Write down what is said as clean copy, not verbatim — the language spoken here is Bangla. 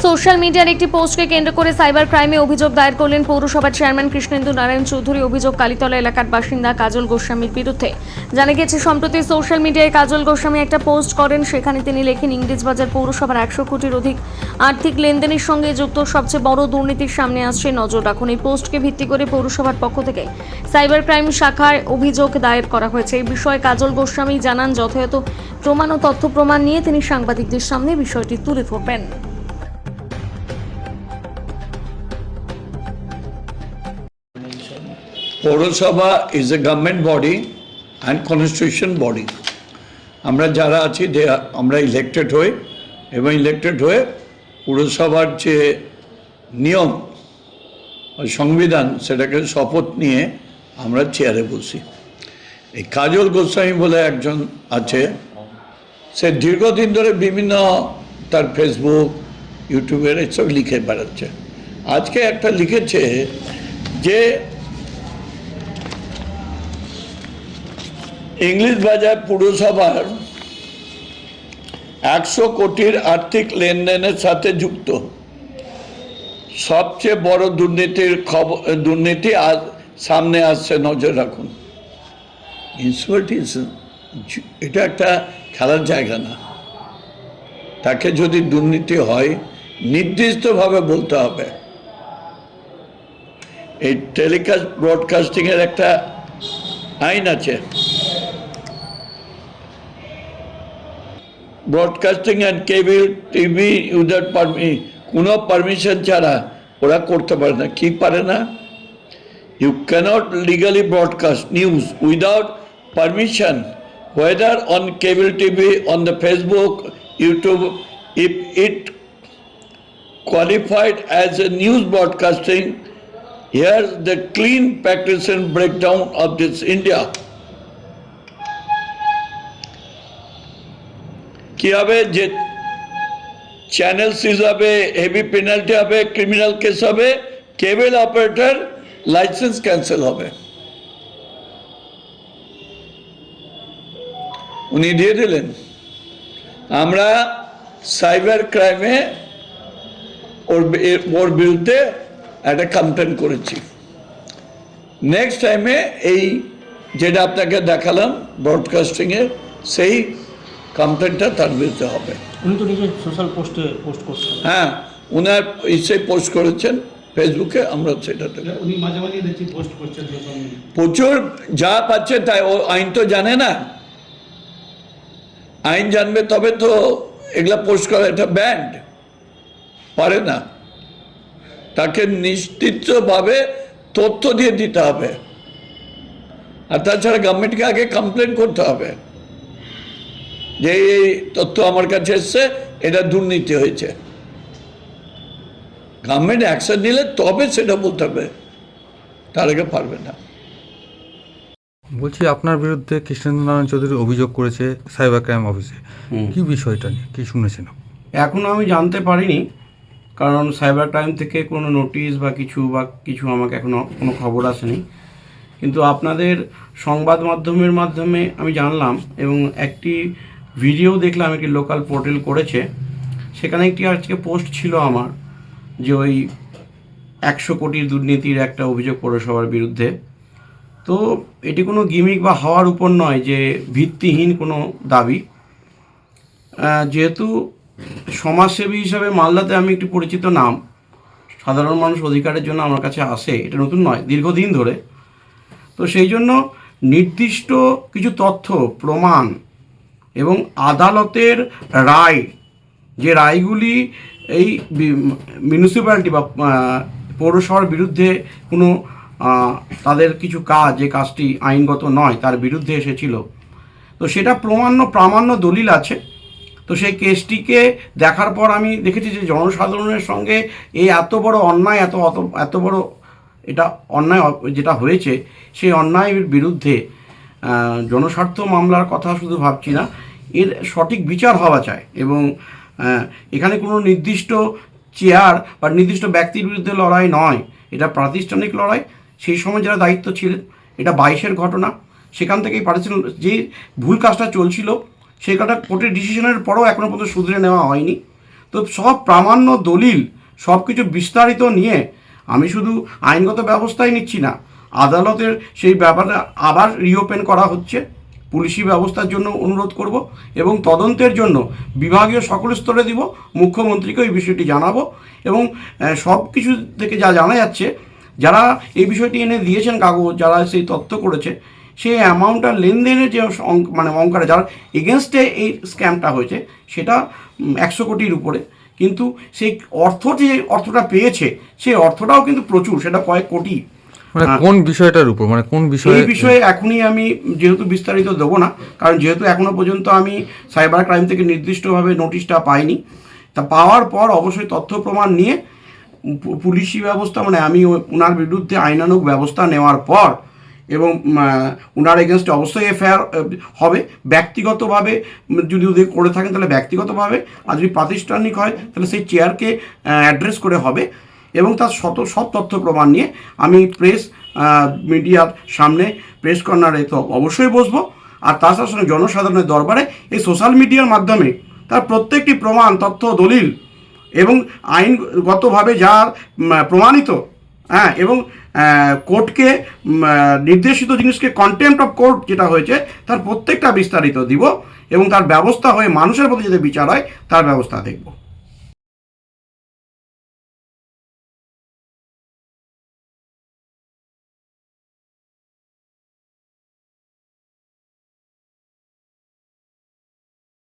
সোশ্যাল মিডিয়ার একটি পোস্টকে কেন্দ্র করে সাইবার ক্রাইমে অভিযোগ দায়ের করলেন পৌরসভার চেয়ারম্যান কৃষ্ণেন্দু নারায়ণ চৌধুরী। অভিযোগ কালীতলা এলাকার বাসিন্দা কাজল গোস্বামীর বিরুদ্ধে। জানা গেছে, সম্প্রতি সোশ্যাল মিডিয়ায় কাজল গোস্বামী একটা পোস্ট করেন। সেখানে তিনি লেখেন, ইংরেজবাজার পৌরসভার 100 কোটির অধিক আর্থিক লেনদেনের সঙ্গে যুক্ত সবচেয়ে বড় দুর্নীতির সামনে আসছে, নজর রাখুন। এই পোস্টকে ভিত্তি করে পৌরসভার পক্ষ থেকে সাইবার ক্রাইম শাখায় অভিযোগ দায়ের করা হয়েছে। এই বিষয়ে কাজল গোস্বামী জানান, যথাযথ প্রমাণ ও তথ্য প্রমাণ নিয়ে তিনি সাংবাদিকদের সামনে বিষয়টি তুলে ধরবেন। পৌরসভা is a government body and constitution body. আমরা যারা আছি আমরা ইলেক্টেড হই এবং ইলেক্টেড হয়ে পৌরসভার যে নিয়ম সংবিধান সেটাকে শপথ নিয়ে আমরা চেয়ারে বসি। এই কাজল গোস্বামী বলে একজন আছে, সে দীর্ঘদিন ধরে বিভিন্ন তার ফেসবুক ইউটিউবের এসব লিখে বেড়াচ্ছে। আজকে একটা লিখেছে যে ইংরেজবাজার পুরসভার 100 কোটির আর্থিক লেনদেনের সাথে যুক্ত সবচেয়ে বড় দুর্নীতি আজ সামনে আসছে, নজর রাখুন। এটা একটা খেলার জায়গা না। তাকে যদি দুর্নীতি হয় নির্দিষ্টভাবে বলতে হবে। এই টেলিকাস্ট ব্রডকাস্টিংয়ের একটা আইন আছে, broadcasting and cable TV without কোনো পারমিশন ছাড়া ওরা করতে পারে না। কি পারে না? You can't legally broadcast news without permission, whether on cable TV, on the Facebook, YouTube, if it qualified as a news broadcasting. Here's the clean practice and breakdown of this India. কি হবে? যে চ্যানেল সিজ হবে, হেভি পেনাল্টি হবে, ক্রিমিনাল কেস হবে, কেবল অপারেটর লাইসেন্স ক্যান্সেল হবে। উনি দিয়ে দিলেন। আমরা সাইবার ক্রাইমে ওর বিরুদ্ধে একটা কমপ্লেন করেছি। নেক্সট টাইমে এই যেটা আপনাকে দেখালাম ব্রডকাস্টিংয়ে, সেই কমপ্লেনটা তার বিরুদ্ধে হবে। উনি তো নিজের সোশ্যাল পোস্টে পোস্ট করছেন। হ্যাঁ, উনার ইসে পোস্ট করেছেন ফেসবুকে, আমরা সেটাতে উনি মাঝে মাঝে দেখছি পোস্ট করছেন সোশ্যাল মিডিয়ায়। প্রচুর যা পাচ্ছে তাই। ও আইন তো জানে না। আইন জানবে তবে তো এগুলা পোস্ট করা, এটা ব্যান্ড পারে না। তাকে নিশ্চিতভাবে তথ্য দিয়ে দিতে হবে, আর তাছাড়া গভর্নমেন্টকে আগে কমপ্লেন করতে হবে যে এই তথ্য আমার কাছে এসছে, এটা দুর্নীতি হয়েছে। গভর্নমেন্ট অ্যাকশন নিলে তবে সেটা বলতে হবে, তার আগে পারবে না। বলছি, আপনার বিরুদ্ধে কৃষ্ণেন্দু নারায়ণ চৌধুরী অভিযোগ করেছে সাইবার ক্রাইম অফিসে। কি বিষয়টা নিয়ে কি শুনেছেন? এখনও আমি জানতে পারিনি, কারণ সাইবার ক্রাইম থেকে কোনো নোটিশ বা কিছু আমাকে এখনও কোনো খবর আসেনি। কিন্তু আপনাদের সংবাদ মাধ্যমের মাধ্যমে আমি জানলাম, এবং একটি ভিডিও দেখলাম, একটি লোকাল পোর্টাল করেছে, সেখানে একটি আজকে পোস্ট ছিল আমার, যে ওই 100 কোটির দুর্নীতির একটা অভিযোগ পৌরসভার বিরুদ্ধে। তো এটি কোনো গিমিক বা হওয়ার উপর নয়, যে ভিত্তিহীন কোনো দাবি। যেহেতু সমাজসেবী হিসাবে মালদাতে আমি একটি পরিচিত নাম, সাধারণ মানুষ অধিকারের জন্য আমার কাছে আসে, এটা নতুন নয়, দীর্ঘদিন ধরে। তো সেই জন্য নির্দিষ্ট কিছু তথ্য প্রমাণ এবং আদালতের রায়, যে রায়গুলি এই মিউনিসিপ্যালিটি বা পৌরসভার বিরুদ্ধে কোনো তাদের কিছু কাজ, যে কাজটি আইনগত নয়, তার বিরুদ্ধে এসেছিল, তো সেটা প্রামাণ্য দলিল আছে। তো সেই কেসটিকে দেখার পর আমি দেখেছি যে জনসাধারণের সঙ্গে এই এত বড় অন্যায়, এত বড় এটা অন্যায় যেটা হয়েছে, সেই অন্যায়ের বিরুদ্ধে জনস্বার্থ মামলার কথা শুধু ভাবছি না, এর সঠিক বিচার হওয়া চাই। এবং এখানে কোনো নির্দিষ্ট চেয়ার বা নির্দিষ্ট ব্যক্তির বিরুদ্ধে লড়াই নয়, এটা প্রাতিষ্ঠানিক লড়াই। সেই সময় যারা দায়িত্ব ছিলেন, এটা 22-এর ঘটনা, সেখান থেকেই পার্সোনাল যে ভুল কাজটা চলছিল, সেই কাজটা কোর্টের ডিসিশনের পরও এখনও পর্যন্ত শুধরে নেওয়া হয়নি। তো সব প্রামাণ্য দলিল সব কিছু বিস্তারিত নিয়ে আমি শুধু আইনগত ব্যবস্থাই নিচ্ছি না, আদালতের সেই ব্যাপারটা আবার রিওপেন করা হচ্ছে। পুলিশি ব্যবস্থার জন্য অনুরোধ করব এবং তদন্তের জন্য বিভাগীয় সকল স্তরে দিব, মুখ্যমন্ত্রীকে এই বিষয়টি জানাবো। এবং সব কিছু থেকে যা জানা যাচ্ছে, যারা এই বিষয়টি এনে দিয়েছেন কাগজ, যারা সেই তথ্য করেছে, সেই অ্যামাউন্টটা লেনদেনের যে মানে অঙ্কটা যার এগেনস্টে এই স্ক্যামটা হয়েছে সেটা 100 কোটির উপরে। কিন্তু সেই যে অর্থটা পেয়েছে সেই অর্থটাও কিন্তু প্রচুর, সেটা কয়েক কোটি। মানে কোন বিষয়টার উপর, মানে কোন বিষয়ে? এই বিষয়ে এখনই আমি যেহেতু বিস্তারিত দেবো না, কারণ যেহেতু এখনো পর্যন্ত আমি সাইবার ক্রাইম থেকে নির্দিষ্টভাবে নোটিশটা পাইনি। তা পাওয়ার পর অবশ্যই তথ্য প্রমাণ নিয়ে পুলিশি ব্যবস্থা, মানে আমি ওনার বিরুদ্ধে আইনানুগ ব্যবস্থা নেওয়ার পর এবং ওনার এগেনস্টে অবশ্যই এফআইআর হবে। ব্যক্তিগতভাবে যদি ওদের করে থাকেন তাহলে ব্যক্তিগতভাবে, আর যদি প্রাতিষ্ঠানিক হয় তাহলে সেই চেয়ারকে অ্যাড্রেস করে হবে। এবং তার সব তথ্য প্রমাণ নিয়ে আমি প্রেস মিডিয়ার সামনে প্রেস কর্নারে তো অবশ্যই বসবো। আর তার সঙ্গে জনসাধারণের দরবারে এই সোশ্যাল মিডিয়ার মাধ্যমে তার প্রত্যেকটি প্রমাণ, তথ্য, দলিল এবং আইনগতভাবে যা প্রমাণিত, হ্যাঁ, এবং কোর্টকে নির্দেশিত জিনিসকে কন্টেম্প্ট অফ কোর্ট যেটা হয়েছে তার প্রত্যেকটা বিস্তারিত দিব এবং তার ব্যবস্থা হয়ে মানুষের প্রতি যাতে বিচার হয় তার ব্যবস্থা দেখব।